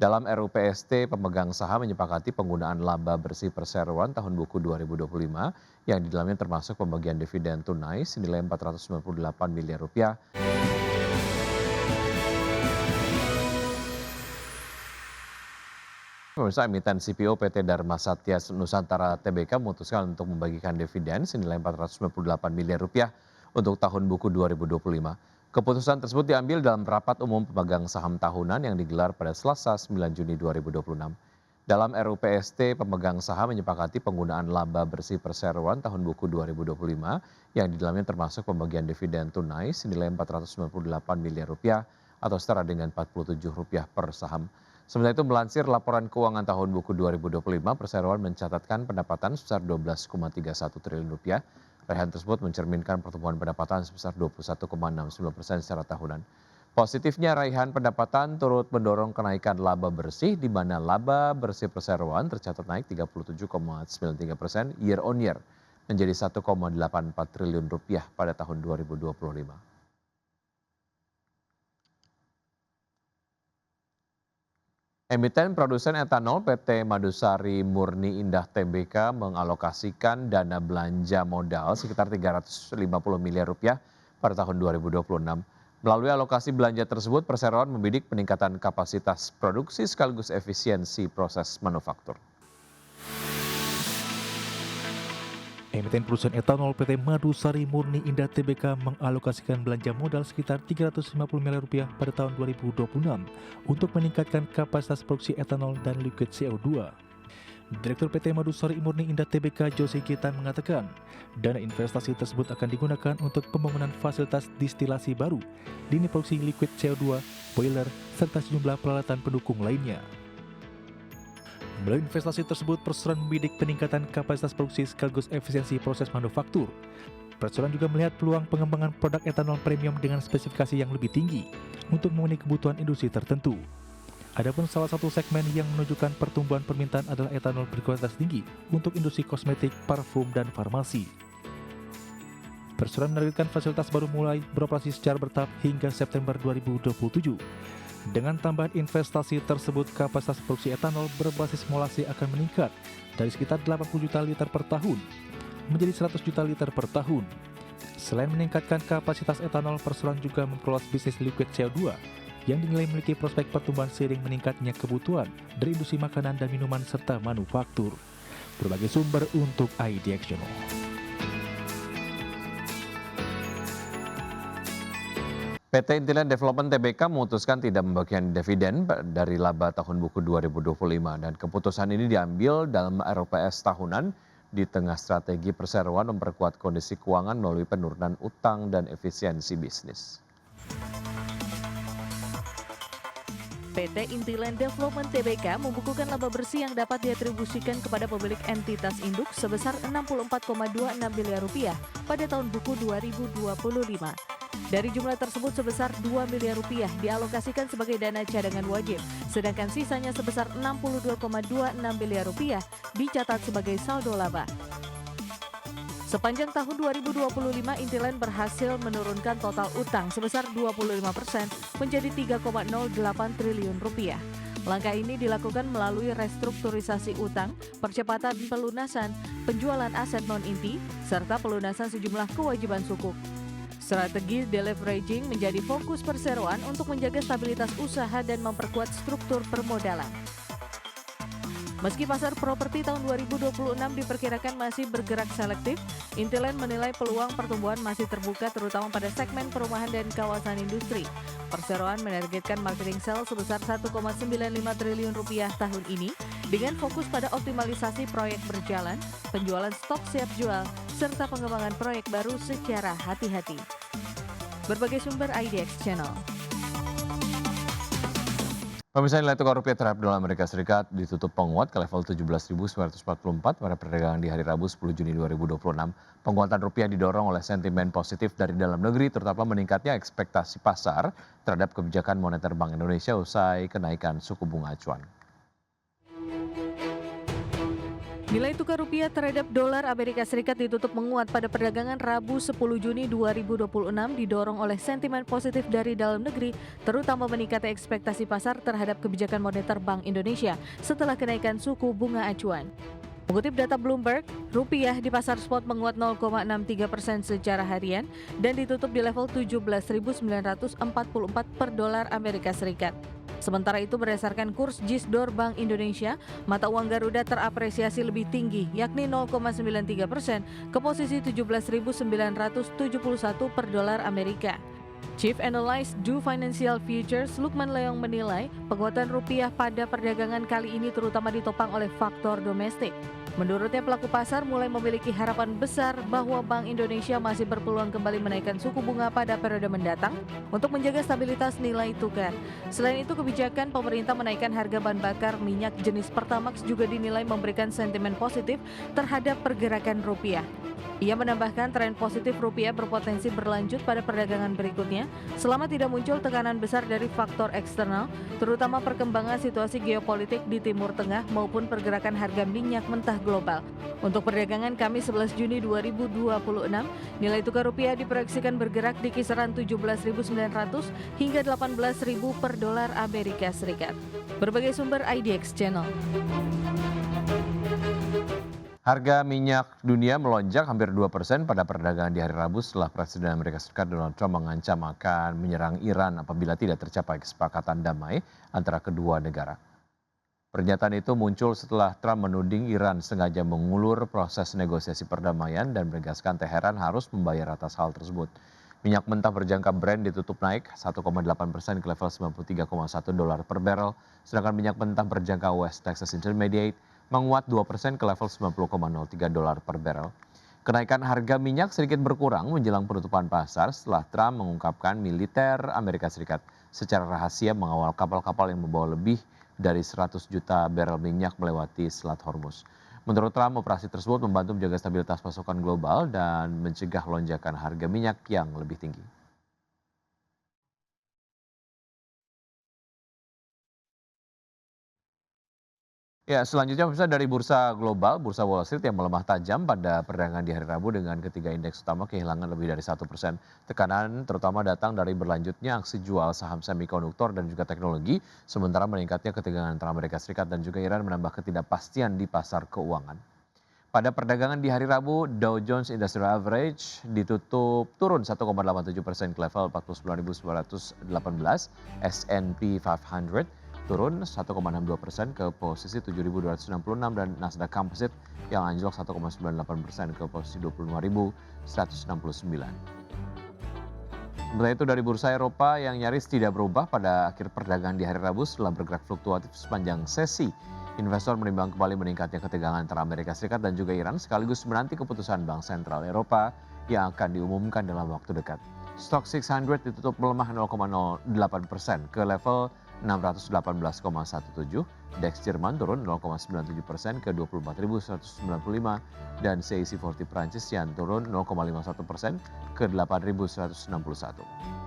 Dalam RUU PST, pemegang saham menyepakati penggunaan laba bersih perseroan tahun buku 2025 yang di dalamnya termasuk pembagian dividen tunai senilai Rp498 miliar. Pemirsa, emiten CPO PT Dharma Satya Nusantara Tbk memutuskan untuk membagikan dividen senilai Rp498 miliar untuk tahun buku 2025. Keputusan tersebut diambil dalam rapat umum pemegang saham tahunan yang digelar pada Selasa 9 Juni 2026. Dalam RUU PST, pemegang saham menyepakati penggunaan laba bersih perseroan tahun buku 2025 yang di dalamnya termasuk pembagian dividen tunai senilai Rp498 miliar atau setara dengan Rp47 per saham. Sementara itu melansir laporan keuangan tahun buku 2025, perseroan mencatatkan pendapatan sebesar Rp12,31 triliun. Raihan tersebut mencerminkan pertumbuhan pendapatan sebesar 21,69% secara tahunan. Positifnya raihan pendapatan turut mendorong kenaikan laba bersih di mana laba bersih perseroan tercatat naik 37,93% year on year menjadi Rp1,84 triliun pada tahun 2025. Emiten produsen etanol PT Madusari Murni Indah Tbk mengalokasikan dana belanja modal sekitar Rp350 miliar pada tahun 2026. Melalui alokasi belanja tersebut, perseroan membidik peningkatan kapasitas produksi sekaligus efisiensi proses manufaktur. Emiten perusahaan etanol PT Madusari Murni Indah Tbk mengalokasikan belanja modal sekitar Rp350 miliar pada tahun 2026 untuk meningkatkan kapasitas produksi etanol dan liquid CO2. Direktur PT Madusari Murni Indah Tbk Jose Gitan mengatakan, dana investasi tersebut akan digunakan untuk pembangunan fasilitas distilasi baru, lini produksi liquid CO2, boiler, serta sejumlah peralatan pendukung lainnya. Melalui investasi tersebut, perseroan membidik peningkatan kapasitas produksi sekaligus efisiensi proses manufaktur. Perseroan juga melihat peluang pengembangan produk etanol premium dengan spesifikasi yang lebih tinggi untuk memenuhi kebutuhan industri tertentu. Adapun salah satu segmen yang menunjukkan pertumbuhan permintaan adalah etanol berkualitas tinggi untuk industri kosmetik, parfum, dan farmasi. Perseroan menargetkan fasilitas baru mulai beroperasi secara bertahap hingga September 2027. Dengan tambahan investasi tersebut, kapasitas produksi etanol berbasis molase akan meningkat dari sekitar 80 juta liter per tahun menjadi 100 juta liter per tahun. Selain meningkatkan kapasitas etanol, perseroan juga memperluas bisnis liquid CO2 yang dinilai memiliki prospek pertumbuhan seiring meningkatnya kebutuhan dari industri makanan dan minuman serta manufaktur. Berbagai sumber untuk IDX Channel. PT Intiland Development Tbk memutuskan tidak membagikan dividen dari laba tahun buku 2025 dan keputusan ini diambil dalam RPS tahunan di tengah strategi perseroan memperkuat kondisi keuangan melalui penurunan utang dan efisiensi bisnis. PT Intiland Development Tbk membukukan laba bersih yang dapat diatribusikan kepada pemilik entitas induk sebesar Rp64,26 miliar pada tahun buku 2025. Dari jumlah tersebut sebesar Rp2 miliar dialokasikan sebagai dana cadangan wajib, sedangkan sisanya sebesar Rp62,26 miliar dicatat sebagai saldo laba. Sepanjang tahun 2025, Intiland berhasil menurunkan total utang sebesar 25% menjadi Rp3,08 triliun. Langkah ini dilakukan melalui restrukturisasi utang, percepatan pelunasan, penjualan aset non-inti, serta pelunasan sejumlah kewajiban sukuk. Strategi deleveraging menjadi fokus perseroan untuk menjaga stabilitas usaha dan memperkuat struktur permodalan. Meski pasar properti tahun 2026 diperkirakan masih bergerak selektif, Intiland menilai peluang pertumbuhan masih terbuka terutama pada segmen perumahan dan kawasan industri. Perseroan menargetkan marketing sales sebesar Rp1,95 triliun tahun ini dengan fokus pada optimalisasi proyek berjalan, penjualan stok siap jual, serta pengembangan proyek baru secara hati-hati. Berbagai sumber IDX Channel. Pemirsa, nilai tukar rupiah terhadap dolar Amerika Serikat ditutup penguat ke level 17.944 pada perdagangan di hari Rabu 10 Juni 2026. Penguatan rupiah didorong oleh sentimen positif dari dalam negeri, terutama meningkatnya ekspektasi pasar terhadap kebijakan moneter Bank Indonesia usai kenaikan suku bunga acuan. Nilai tukar rupiah terhadap dolar Amerika Serikat ditutup menguat pada perdagangan Rabu 10 Juni 2026 didorong oleh sentimen positif dari dalam negeri, terutama meningkatnya ekspektasi pasar terhadap kebijakan moneter Bank Indonesia setelah kenaikan suku bunga acuan. Mengutip data Bloomberg, rupiah di pasar spot menguat 0,63% secara harian dan ditutup di level 17.944 per dolar Amerika Serikat. Sementara itu berdasarkan kurs JISDOR Bank Indonesia, mata uang Garuda terapresiasi lebih tinggi yakni 0,93% ke posisi 17.971 per dolar Amerika. Chief Analyst Do Financial Futures Lukman Leong menilai penguatan rupiah pada perdagangan kali ini terutama ditopang oleh faktor domestik. Menurutnya pelaku pasar mulai memiliki harapan besar bahwa Bank Indonesia masih berpeluang kembali menaikkan suku bunga pada periode mendatang untuk menjaga stabilitas nilai tukar. Selain itu kebijakan pemerintah menaikkan harga bahan bakar minyak jenis Pertamax juga dinilai memberikan sentimen positif terhadap pergerakan rupiah. Ia menambahkan tren positif rupiah berpotensi berlanjut pada perdagangan berikutnya selama tidak muncul tekanan besar dari faktor eksternal, terutama perkembangan situasi geopolitik di Timur Tengah maupun pergerakan harga minyak mentah global. Untuk perdagangan Kamis 11 Juni 2026, nilai tukar rupiah diproyeksikan bergerak di kisaran 17.900 hingga 18.000 per dolar Amerika Serikat. Berbagai sumber IDX Channel. Harga minyak dunia melonjak hampir 2% pada perdagangan di hari Rabu setelah Presiden Amerika Serikat Donald Trump mengancam akan menyerang Iran apabila tidak tercapai kesepakatan damai antara kedua negara. Pernyataan itu muncul setelah Trump menuding Iran sengaja mengulur proses negosiasi perdamaian dan menegaskan Teheran harus membayar atas hal tersebut. Minyak mentah berjangka Brent ditutup naik 1,8% ke level 93,1 dolar per barrel, sedangkan minyak mentah berjangka West Texas Intermediate menguat 2% ke level 90,03 dolar per barrel. Kenaikan harga minyak sedikit berkurang menjelang penutupan pasar setelah Trump mengungkapkan militer Amerika Serikat secara rahasia mengawal kapal-kapal yang membawa lebih dari 100 juta barel minyak melewati Selat Hormuz. Menurut Trump, operasi tersebut membantu menjaga stabilitas pasokan global dan mencegah lonjakan harga minyak yang lebih tinggi. Ya, selanjutnya pemirsa dari bursa global, bursa Wall Street yang melemah tajam pada perdagangan di hari Rabu dengan ketiga indeks utama kehilangan lebih dari 1%. Tekanan terutama datang dari berlanjutnya aksi jual saham semikonduktor dan juga teknologi, sementara meningkatnya ketegangan antara Amerika Serikat dan juga Iran menambah ketidakpastian di pasar keuangan. Pada perdagangan di hari Rabu, Dow Jones Industrial Average ditutup turun 1,87% ke level 49.918, S&P 500 turun 1,62% ke posisi 7.266 dan Nasdaq Composite yang anjlok 1,98% ke posisi 25.169. Sementara itu dari bursa Eropa yang nyaris tidak berubah pada akhir perdagangan di hari Rabu setelah bergerak fluktuatif sepanjang sesi. Investor menimbang kembali meningkatnya ketegangan antara Amerika Serikat dan juga Iran sekaligus menanti keputusan Bank Sentral Eropa yang akan diumumkan dalam waktu dekat. Stock 600 ditutup melemah 0,08% ke level 618,17, DAX Jerman turun 0,97% ke 24.195 dan CAC 40 Prancis yang turun 0,51% ke 8.161.